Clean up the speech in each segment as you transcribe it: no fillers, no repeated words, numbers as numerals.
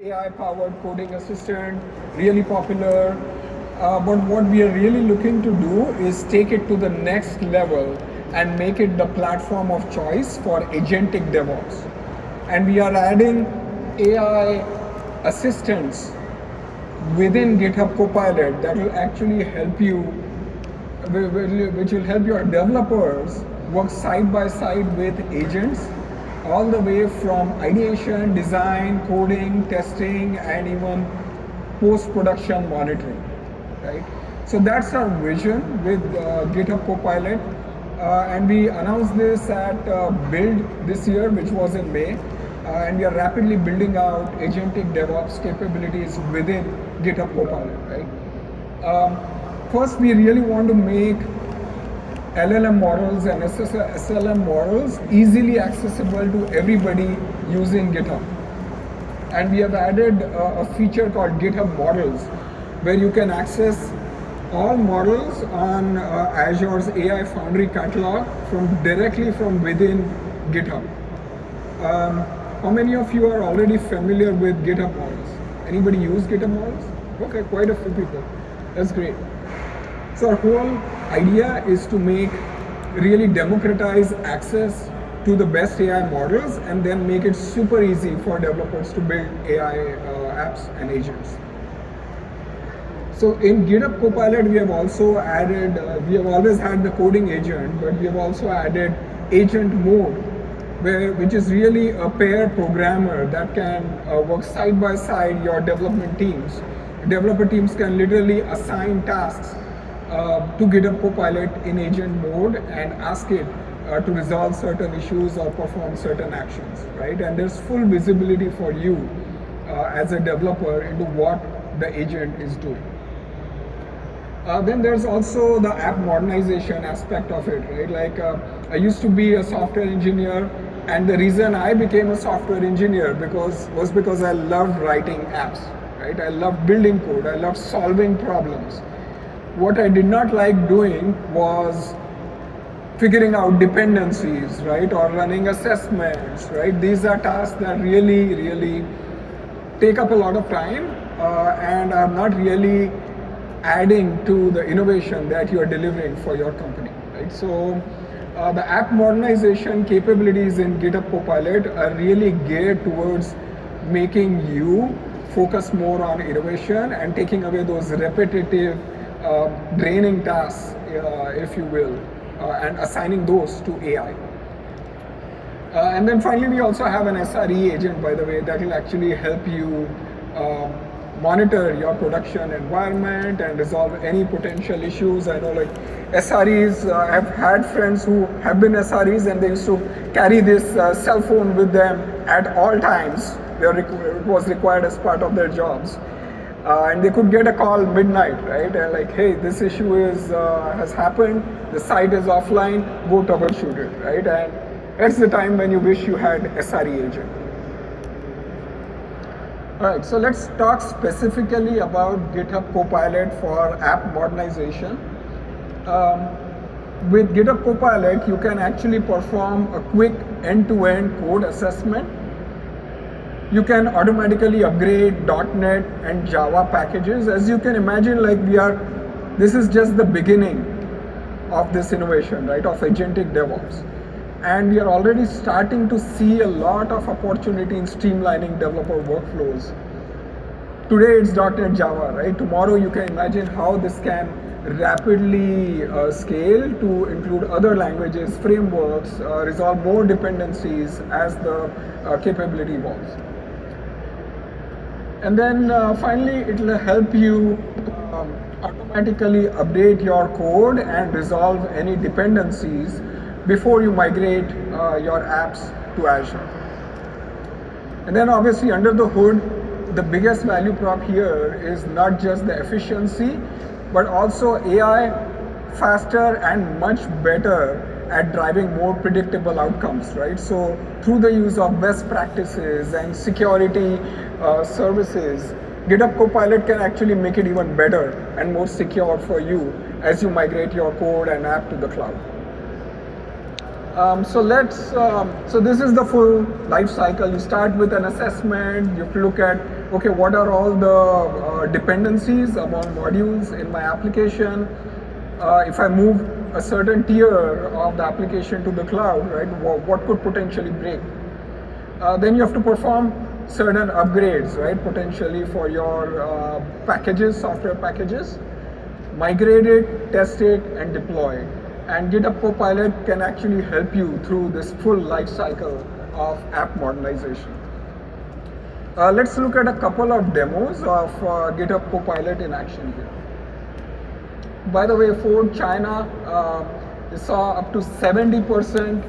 AI-powered coding assistant, really popular. But what we are really looking to do is take it to the next level and make it the platform of choice for agentic DevOps. And we are adding AI assistants within GitHub Copilot that will actually help you, which will help your developers work side by side with agents all the way from ideation, design, coding, testing, and even post-production monitoring, right? So that's our vision with GitHub Copilot. And we announced this at Build this year, which was in May. And we are rapidly building out agentic DevOps capabilities within GitHub Copilot, right? First, we really want to make LLM models and SLM models easily accessible to everybody using GitHub. And we have added a feature called GitHub Models, where you can access all models on Azure's AI Foundry catalog directly from within GitHub. How many of you are already familiar with GitHub models? Anybody use GitHub models? Okay, quite a few people. That's great. So our whole idea is to really democratize access to the best AI models and then make it super easy for developers to build AI apps and agents. So in GitHub Copilot, we have also added, we have always had the coding agent, but we have also added agent mode, which is really a pair programmer that can work side by side your development teams. Developer teams can literally assign tasks to GitHub Copilot in agent mode and ask it to resolve certain issues or perform certain actions, right? And there's full visibility for you as a developer into what the agent is doing. Then there's also the app modernization aspect of it, right? Like I used to be a software engineer, and the reason I became a software engineer was because I loved writing apps, right? I loved building code, I loved solving problems. What I did not like doing was figuring out dependencies, right? Or running assessments, right? These are tasks that really take up a lot of time and are not really adding to the innovation that you are delivering for your company, right? So the app modernization capabilities in GitHub Copilot are really geared towards making you focus more on innovation and taking away those repetitive draining tasks, if you will, and assigning those to AI. And then finally, we also have an SRE agent, by the way, that will actually help you monitor your production environment and resolve any potential issues. I know, like SREs, I've had friends who have been SREs and they used to carry this cell phone with them at all times. It was required as part of their jobs. And they could get a call midnight, right? And like, hey, this issue has happened, the site is offline, go troubleshoot it, right? And that's the time when you wish you had SRE agent. All right, so let's talk specifically about GitHub Copilot for app modernization. With GitHub Copilot, you can actually perform a quick end-to-end code assessment. You can automatically upgrade .NET and Java packages. As you can imagine, like this is just the beginning of this innovation, right, of agentic DevOps. And we are already starting to see a lot of opportunity in streamlining developer workflows. Today it's .NET Java, right? Tomorrow you can imagine how this can rapidly scale to include other languages, frameworks, resolve more dependencies as the capability evolves. And then finally, it will help you automatically update your code and resolve any dependencies before you migrate your apps to Azure. And then obviously under the hood, the biggest value prop here is not just the efficiency, but also AI faster and much better at driving more predictable outcomes, right? So through the use of best practices and security services, GitHub Copilot can actually make it even better and more secure for you as you migrate your code and app to the cloud. So this is the full life cycle. You start with an assessment, you have to look at okay, what are all the dependencies among modules in my application? If I move a certain tier of the application to the cloud, right, what could potentially break? Then you have to perform certain upgrades, right, potentially for your packages, software packages, migrate it, test it, and deploy it. And GitHub Copilot can actually help you through this full life cycle of app modernization. Let's look at a couple of demos of GitHub Copilot in action here. By the way, Ford China saw up to 70%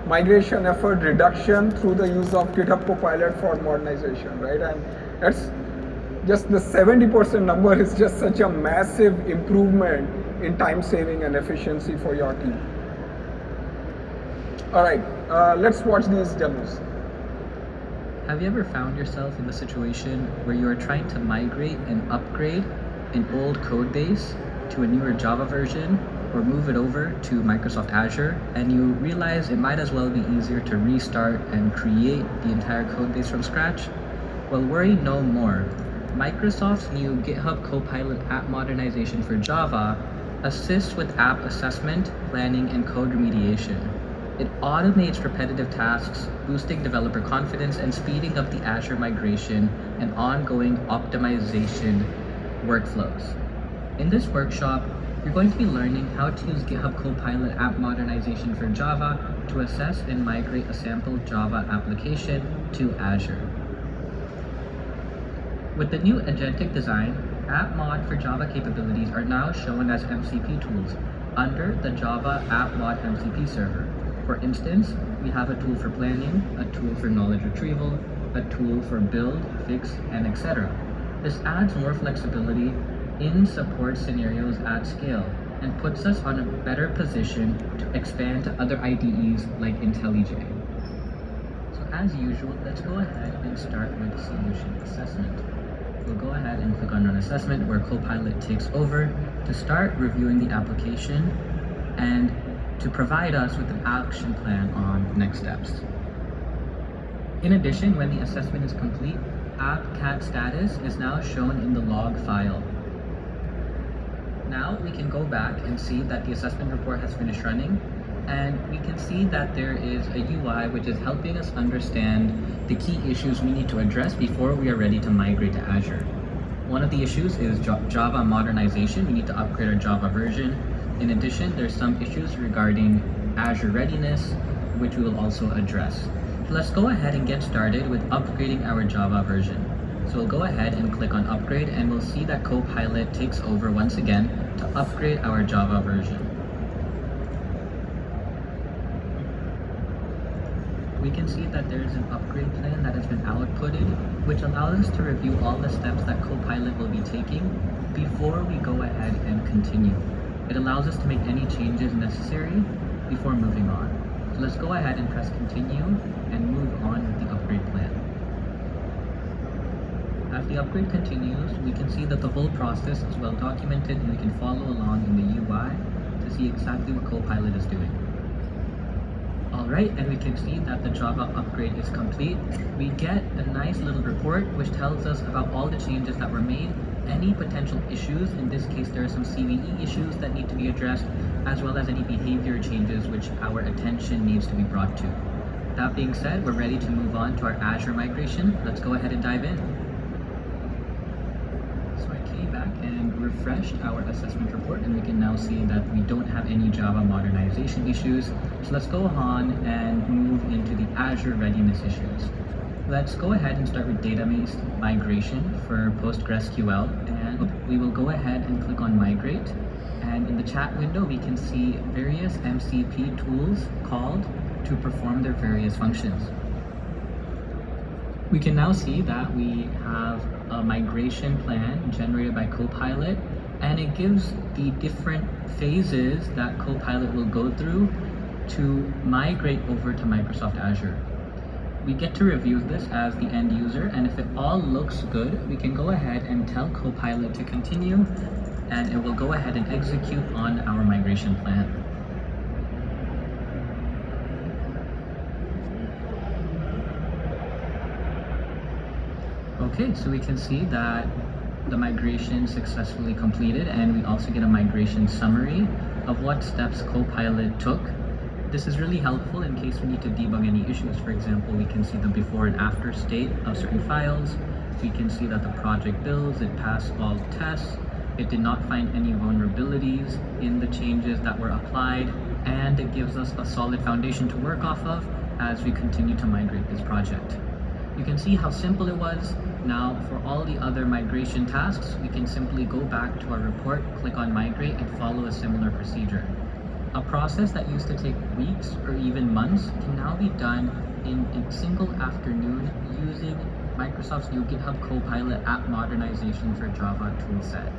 migration effort reduction through the use of GitHub Copilot for modernization, right? And that's just the 70% number is just such a massive improvement in time saving and efficiency for your team. All right, let's watch these demos. Have you ever found yourself in the situation where you are trying to migrate and upgrade an old code base to a newer Java version or move it over to Microsoft Azure, and you realize it might as well be easier to restart and create the entire code base from scratch? Well, worry no more. Microsoft's new GitHub Copilot app modernization for Java assists with app assessment, planning, and code remediation. It automates repetitive tasks, boosting developer confidence and speeding up the Azure migration and ongoing optimization workflows. In this workshop, you're going to be learning how to use GitHub Copilot app modernization for Java to assess and migrate a sample Java application to Azure. With the new agentic design, app mod for Java capabilities are now shown as MCP tools under the Java app mod MCP server. For instance, we have a tool for planning, a tool for knowledge retrieval, a tool for build, fix, and etc. This adds more flexibility in support scenarios at scale and puts us on a better position to expand to other IDEs like IntelliJ. So as usual, let's go ahead and start with solution assessment. We'll go ahead and click on Run Assessment, where Copilot takes over to start reviewing the application and to provide us with an action plan on next steps. In addition, when the assessment is complete, app cat status is now shown in the log file. Now we can go back and see that the assessment report has finished running, and we can see that there is a UI which is helping us understand the key issues we need to address before we are ready to migrate to Azure. One of the issues is Java modernization. We need to upgrade our Java version. In addition, there's some issues regarding Azure readiness, which we will also address. Let's go ahead and get started with upgrading our Java version. So we'll go ahead and click on Upgrade, and we'll see that Copilot takes over once again to upgrade our Java version. We can see that there is an upgrade plan that has been outputted, which allows us to review all the steps that Copilot will be taking before we go ahead and continue. It allows us to make any changes necessary before moving on. So let's go ahead and press continue and move on with the upgrade plan. As the upgrade continues, we can see that the whole process is well documented, and we can follow along in the UI to see exactly what Copilot is doing. Alright, and we can see that the Java upgrade is complete. We get a nice little report which tells us about all the changes that were made, any potential issues. In this case, there are some CVE issues that need to be addressed, as well as any behavior changes which our attention needs to be brought to. That being said, we're ready to move on to our Azure migration. Let's go ahead and dive in. So I came back and refreshed our assessment report, and we can now see that we don't have any Java modernization issues. So let's go on and move into the Azure readiness issues. Let's go ahead and start with database migration for PostgreSQL, and we will go ahead and click on Migrate. And in the chat window, we can see various MCP tools called to perform their various functions. We can now see that we have a migration plan generated by Copilot, and it gives the different phases that Copilot will go through to migrate over to Microsoft Azure. We get to review this as the end user, and if it all looks good, we can go ahead and tell Copilot to continue, and it will go ahead and execute on our migration plan. Okay, so we can see that the migration successfully completed, and we also get a migration summary of what steps Copilot took. This is really helpful in case we need to debug any issues. For example, we can see the before and after state of certain files. We can see that the project builds, it passed all tests, it did not find any vulnerabilities in the changes that were applied, and it gives us a solid foundation to work off of as we continue to migrate this project. You can see how simple it was. Now, for all the other migration tasks, we can simply go back to our report, click on migrate, and follow a similar procedure. A process that used to take weeks or even months can now be done in a single afternoon using Microsoft's new GitHub Copilot app modernization for Java toolset.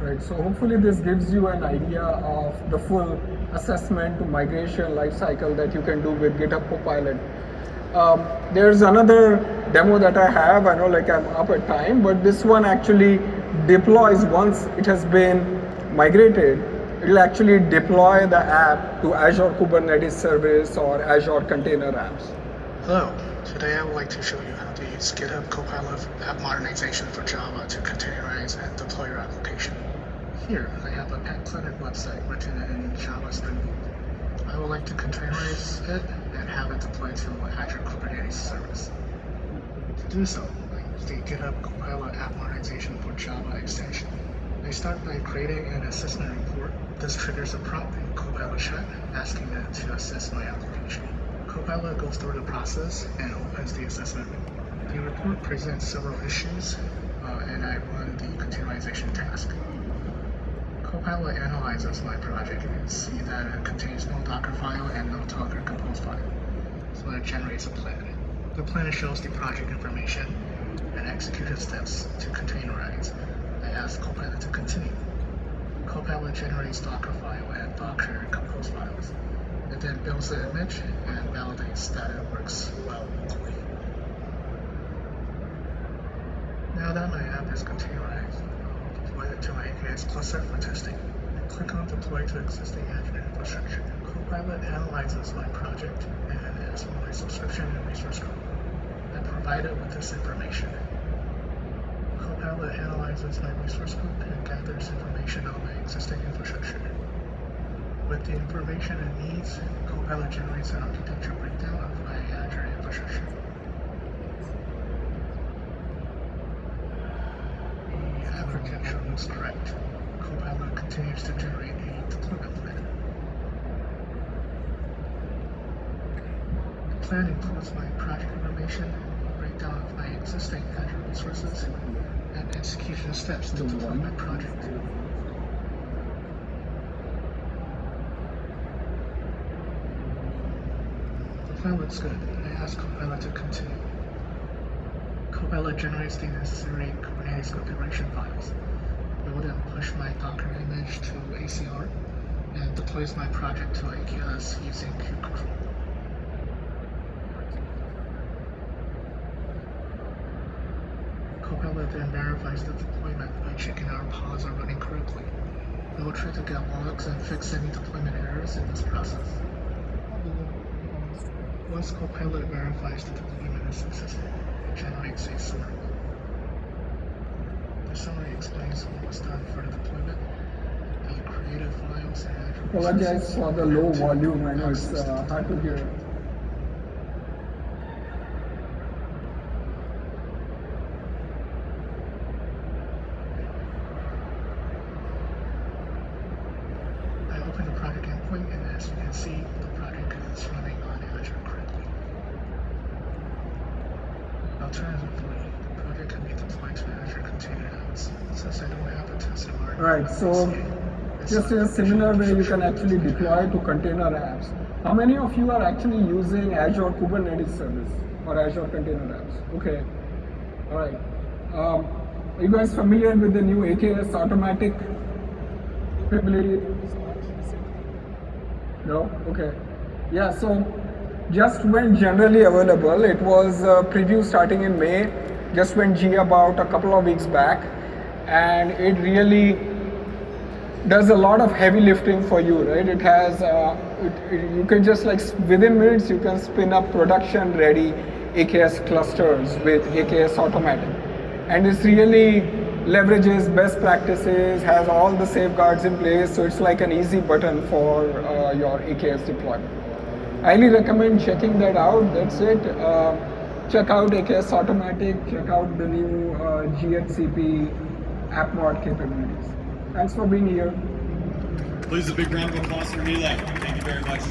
Right, so hopefully this gives you an idea of the full assessment to migration lifecycle that you can do with GitHub Copilot. There's another demo that I have. I know like I'm up at time, but this one actually deploys once it has been migrated. It will actually deploy the app to Azure Kubernetes Service or Azure Container Apps. Hello, today I would like to show you how to use GitHub Copilot app modernization for Java to containerize and deploy your application. Here, I have a pet-cluttered website written in Java Spring Boot. I would like to containerize it and have it deployed to Azure Kubernetes Service. To do so, I use the GitHub Copilot app modernization for Java extension. I start by creating an assessment report. This triggers a prompt in Copilot chat asking it to assess my application. Copilot goes through the process and opens the assessment report. The report presents several issues, and I run the containerization task. Copilot analyzes my project and see that it contains no Docker file and no Docker compose file, so it generates a plan. The plan shows the project information and execution steps to containerize. I ask Copilot to continue. Copilot generates Docker file and Docker compose files. It then builds the image and validates that it works well locally. Now that my app is containerized, I'll deploy it to my AKS cluster for testing. I click on Deploy to existing Azure infrastructure. Copilot analyzes my project and asks for my subscription and resource code. I provide it with this information. Copilot analyzes my resource code and gathers information on my existing infrastructure. With the information it needs, Copilot generates an architecture breakdown of my Azure infrastructure. The architecture looks correct. Copilot continues to generate a deployment plan. The plan includes my project information, breakdown of my existing Azure resources, and execution steps to deploy my project. The plan looks good. I ask Copilot to continue. Copilot generates the necessary Kubernetes configuration files. I will then push my Docker image to ACR and deploys my project to AKS using kubectl. Copilot then verifies the deployment by checking our pods are running correctly. I will try to get logs and fix any deployment errors in this process. Once Copilot verifies the deployment is successful, it generates a summary. The summary explains what was done for the deployment, the created files, and Azure. Apologize for the low volume. I know it's hard to hear. I open the project endpoint, and as you can see, the project is running on Azure correctly. Alternatively, the project can be deployed to Azure Container Apps. Since I don't have a test environment, Right, so just in a similar way, you can actually deploy to container apps. How many of you are actually using Azure Kubernetes Service or Azure Container Apps? Okay, all right. Are you guys familiar with the new AKS automatic capability? No? Okay. Yeah, so just went generally available. It was preview starting in May, just went G about a couple of weeks back, and it really does a lot of heavy lifting for you, right? It has, you can just like within minutes you can spin up production ready AKS clusters with AKS Automatic. And it's really leverages best practices, has all the safeguards in place, so it's like an easy button for your AKS deployment. I highly recommend checking that out. That's it. Check out AKS Automatic, check out the new GHCP app mod capabilities. Thanks for being here. Please, a big round of applause for Relay. Thank you very much.